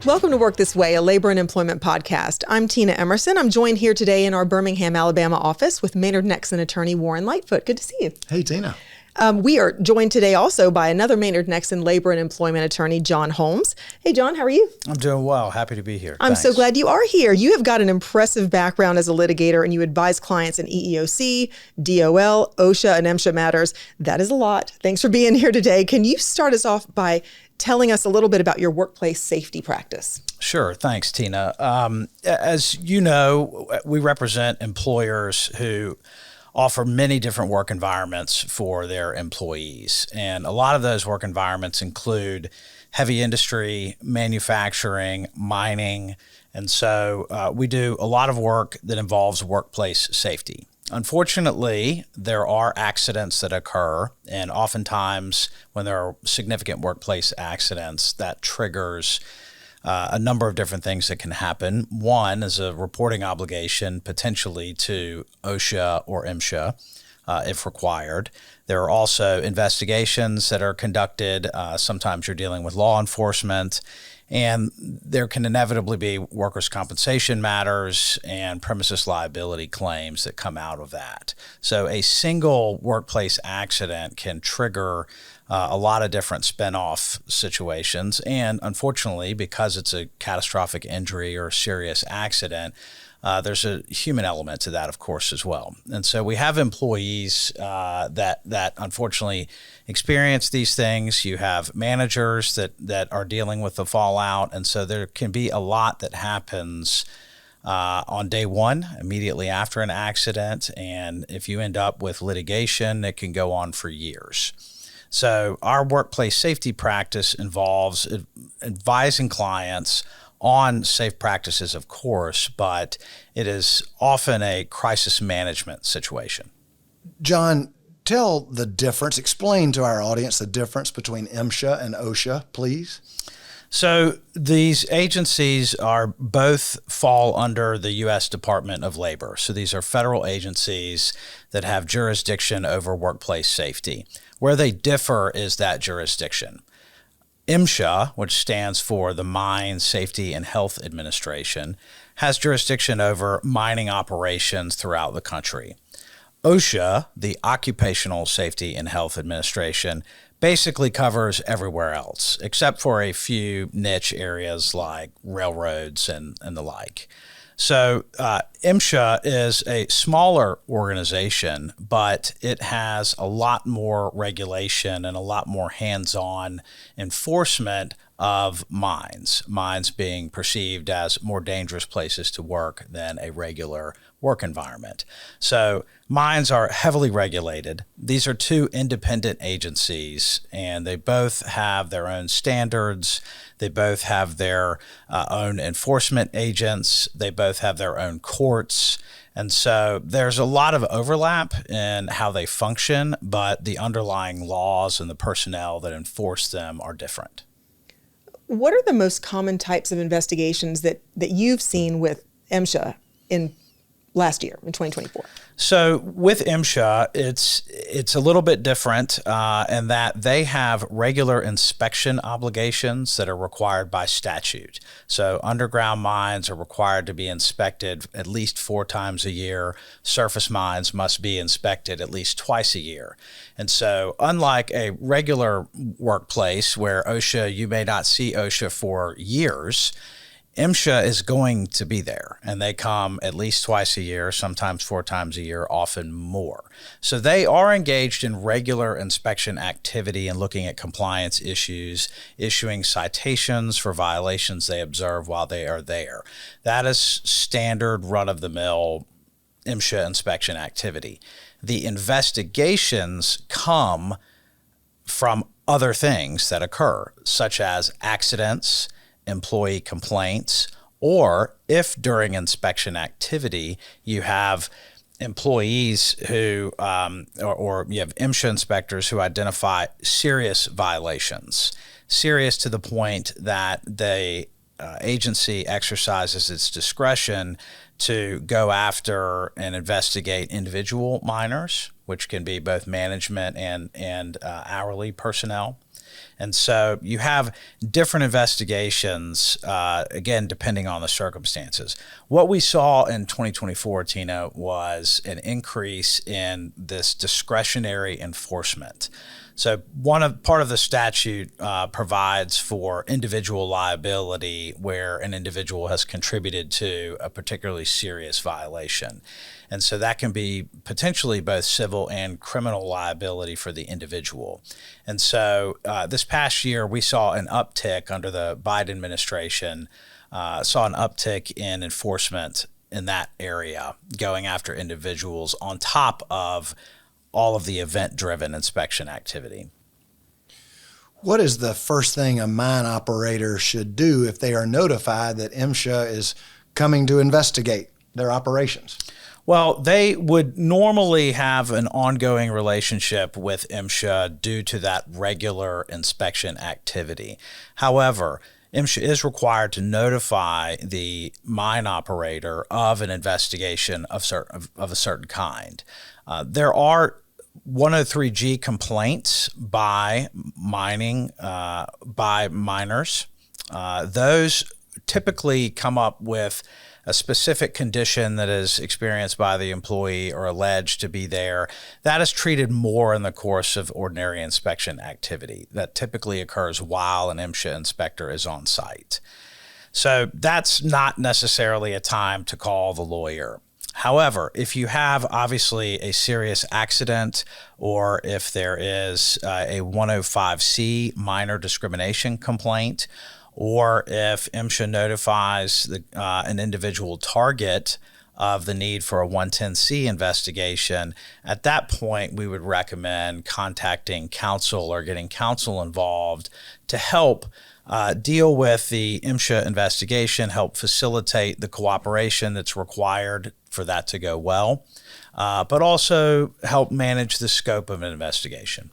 Welcome to Work This Way, a labor and employment podcast. I'm Tina Emerson. I'm joined here today in our Birmingham, Alabama office with Maynard Nexsen attorney Warren Lightfoot. Good to see you. Hey, Tina. We are joined today also by another Maynard Nexsen labor and employment attorney, John Holmes. Hey, John, how are you? I'm doing well. Happy to be here. I'm so glad you are here. You have got an impressive background as a litigator, and you advise clients in EEOC, DOL, OSHA, and MSHA matters. That is a lot. Thanks for being here today. Can you start us off by telling us a little bit about your workplace safety practice? Sure. Thanks, Tina. As you know, we represent employers who offer many different work environments for their employees. And a lot of those work environments include heavy industry, manufacturing, mining. And so we do a lot of work that involves workplace safety. Unfortunately, there are accidents that occur, and oftentimes when there are significant workplace accidents, that triggers a number of different things that can happen. One is a reporting obligation potentially to OSHA or MSHA if required. There are also investigations that are conducted. Sometimes you're dealing with law enforcement, and there can inevitably be workers' compensation matters and premises liability claims that come out of that. So a single workplace accident can trigger a lot of different spin-off situations. And unfortunately, because it's a catastrophic injury or serious accident, there's a human element to that, of course, as well. And so we have employees that unfortunately experience these things. You have managers that are dealing with the fallout. And so there can be a lot that happens on day one, immediately after an accident. And if you end up with litigation, it can go on for years. So our workplace safety practice involves advising clients on safe practices, of course, but it is often a crisis management situation. John, explain to our audience the difference between MSHA and OSHA, please. So these agencies are both fall under the U.S. Department of Labor. So these are federal agencies that have jurisdiction over workplace safety. Where they differ is that jurisdiction. MSHA, which stands for the Mine Safety and Health Administration, has jurisdiction over mining operations throughout the country. OSHA, the Occupational Safety and Health Administration, basically covers everywhere else, except for a few niche areas like railroads and the like. So MSHA is a smaller organization, but it has a lot more regulation and a lot more hands-on enforcement of mines being perceived as more dangerous places to work than a regular work environment. So mines are heavily regulated. These are two independent agencies, and they both have their own standards. They both have their own enforcement agents. They both have their own courts. And so there's a lot of overlap in how they function, but the underlying laws and the personnel that enforce them are different. What are the most common types of investigations that you've seen with MSHA in last year, in 2024? So with MSHA, it's a little bit different in that they have regular inspection obligations that are required by statute. So underground mines are required to be inspected at least 4 times a year. Surface mines must be inspected at least twice a year. And so unlike a regular workplace where OSHA, you may not see OSHA for years, MSHA is going to be there, and they come at least twice a year, sometimes 4 times a year, often more. So they are engaged in regular inspection activity and looking at compliance issues, issuing citations for violations they observe while they are there. That is standard run-of-the-mill MSHA inspection activity. The investigations come from other things that occur, such as accidents, employee complaints, or if during inspection activity you have employees who, or you have MSHA inspectors who identify serious violations, serious to the point that the agency exercises its discretion to go after and investigate individual miners which can be both management and hourly personnel. And so you have different investigations, again, depending on the circumstances. What we saw in 2024, Tina, was an increase in this discretionary enforcement. So part of the statute provides for individual liability where an individual has contributed to a particularly serious violation. And so that can be potentially both civil and criminal liability for the individual. And so this past year, we saw an uptick under the Biden administration, saw an uptick in enforcement in that area, going after individuals on top of all of the event-driven inspection activity. What is the first thing a mine operator should do if they are notified that MSHA is coming to investigate their operations? Well, they would normally have an ongoing relationship with MSHA due to that regular inspection activity. However, MSHA is required to notify the mine operator of an investigation of a certain kind. There are 103G complaints by miners. Those typically come up with a specific condition that is experienced by the employee or alleged to be there. That is treated more in the course of ordinary inspection activity. That typically occurs while an MSHA inspector is on site. So that's not necessarily a time to call the lawyer. However, if you have obviously a serious accident or if there is a 105C minor discrimination complaint, or if MSHA notifies an individual target of the need for a 110C investigation, at that point we would recommend contacting counsel or getting counsel involved to help deal with the MSHA investigation, help facilitate the cooperation that's required for that to go well, but also help manage the scope of an investigation.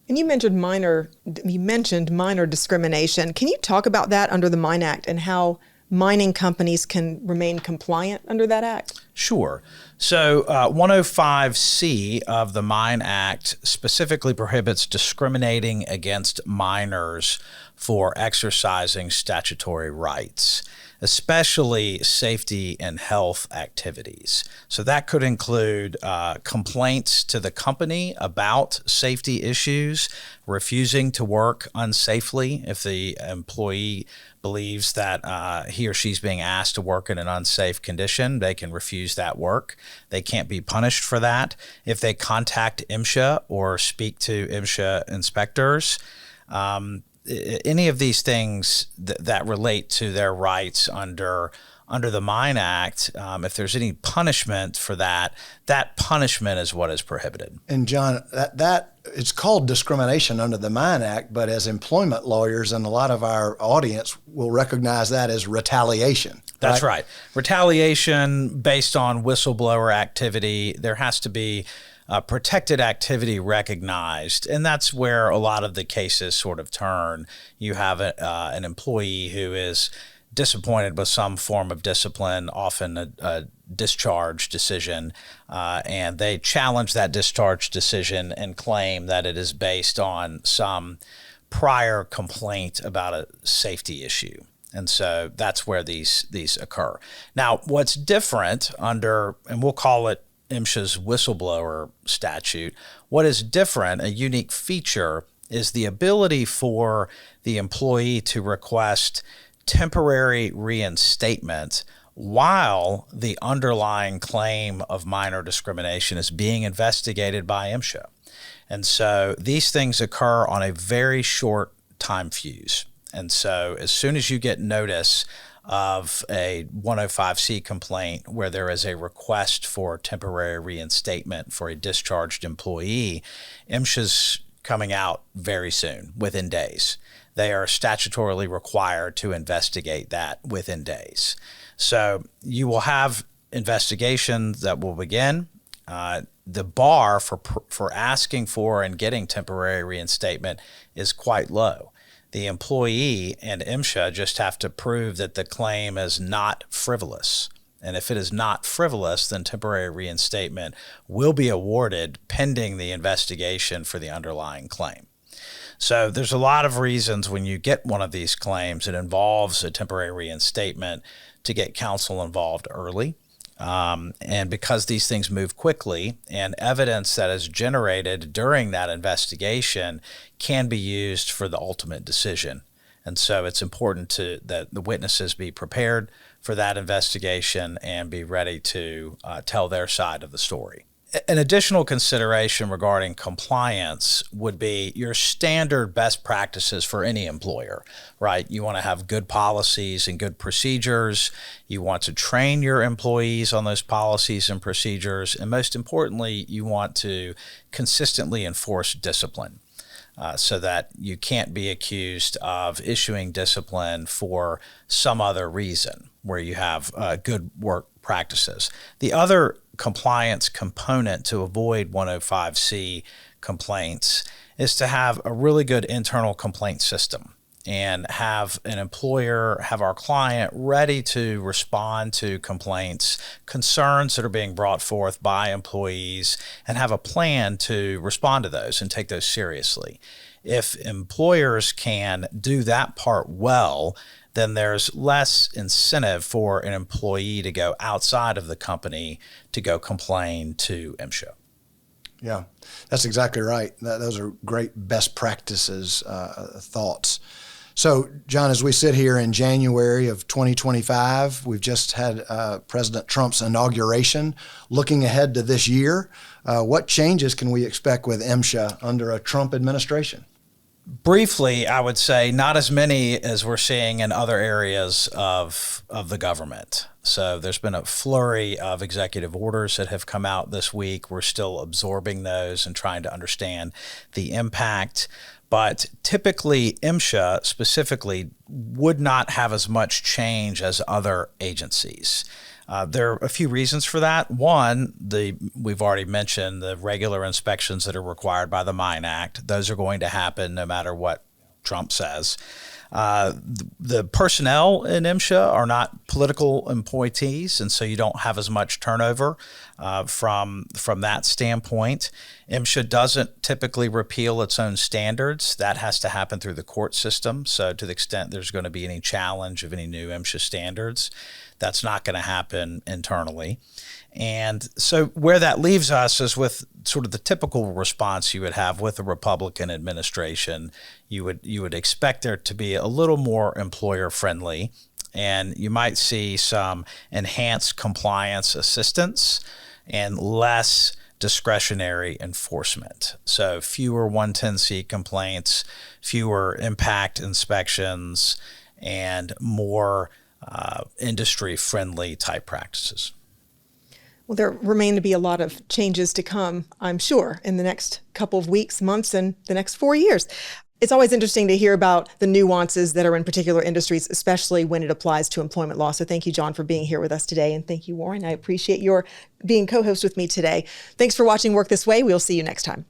And you mentioned minor discrimination. Can you talk about that under the Mine Act and how mining companies can remain compliant under that act? Sure. So 105C of the Mine Act specifically prohibits discriminating against miners for exercising statutory rights, especially safety and health activities. So that could include complaints to the company about safety issues, refusing to work unsafely if the employee believes that he or she's being asked to work in an unsafe condition. They can refuse that work. They can't be punished for that. If they contact MSHA or speak to MSHA inspectors, any of these things that relate to their rights under the Mine Act, if there's any punishment for that punishment is what is prohibited. And John, that it's called discrimination under the Mine Act, but as employment lawyers and a lot of our audience will recognize that as retaliation. That's right. Retaliation based on whistleblower activity. There has to be protected activity recognized, and that's where a lot of the cases sort of turn. You have an employee who is disappointed with some form of discipline, often a discharge decision, and they challenge that discharge decision and claim that it is based on some prior complaint about a safety issue. And so that's where these occur. Now, what's different under, and we'll call it MSHA's whistleblower statute, what is different, a unique feature, is the ability for the employee to request temporary reinstatement while the underlying claim of minor discrimination is being investigated by MSHA. And so these things occur on a very short time fuse. And so as soon as you get notice of a 105C complaint where there is a request for temporary reinstatement for a discharged employee, MSHA's coming out very soon, within days. They are statutorily required to investigate that within days. So you will have investigations that will begin. The bar for asking for and getting temporary reinstatement is quite low. The employee and MSHA just have to prove that the claim is not frivolous. And if it is not frivolous, then temporary reinstatement will be awarded pending the investigation for the underlying claim. So there's a lot of reasons when you get one of these claims, it involves a temporary reinstatement, to get counsel involved early. And because these things move quickly, and evidence that is generated during that investigation can be used for the ultimate decision. And so it's important that the witnesses be prepared for that investigation and be ready to tell their side of the story. An additional consideration regarding compliance would be your standard best practices for any employer, right? You want to have good policies and good procedures. You want to train your employees on those policies and procedures. And most importantly, you want to consistently enforce discipline. So that you can't be accused of issuing discipline for some other reason where you have good work practices. The other compliance component to avoid 105C complaints is to have a really good internal complaint system and have an employer, have our client ready to respond to complaints, concerns that are being brought forth by employees, and have a plan to respond to those and take those seriously. If employers can do that part well, then there's less incentive for an employee to go outside of the company to go complain to MSHA. Yeah, that's exactly right. Those are great best practices thoughts. So, John, as we sit here in January of 2025, we've just had President Trump's inauguration. Looking ahead to this year, what changes can we expect with MSHA under a Trump administration? Briefly, I would say not as many as we're seeing in other areas of the government. So there's been a flurry of executive orders that have come out this week. We're still absorbing those and trying to understand the impact. But typically, MSHA specifically would not have as much change as other agencies. There are a few reasons for that. One, we've already mentioned the regular inspections that are required by the Mine Act. Those are going to happen no matter what Trump says. The personnel in MSHA are not political appointees, and so you don't have as much turnover from that standpoint. MSHA doesn't typically repeal its own standards. That has to happen through the court system. So to the extent there's going to be any challenge of any new MSHA standards, that's not going to happen internally. And so where that leaves us is with sort of the typical response you would have with a Republican administration. You would expect there to be a little more employer friendly, and you might see some enhanced compliance assistance and less discretionary enforcement. So fewer 110C complaints, fewer impact inspections, and more industry-friendly type practices. Well, there remain to be a lot of changes to come, I'm sure, in the next couple of weeks, months, and the next 4 years. It's always interesting to hear about the nuances that are in particular industries, especially when it applies to employment law. So thank you, John, for being here with us today. And thank you, Warren. I appreciate your being co-host with me today. Thanks for watching Work This Way. We'll see you next time.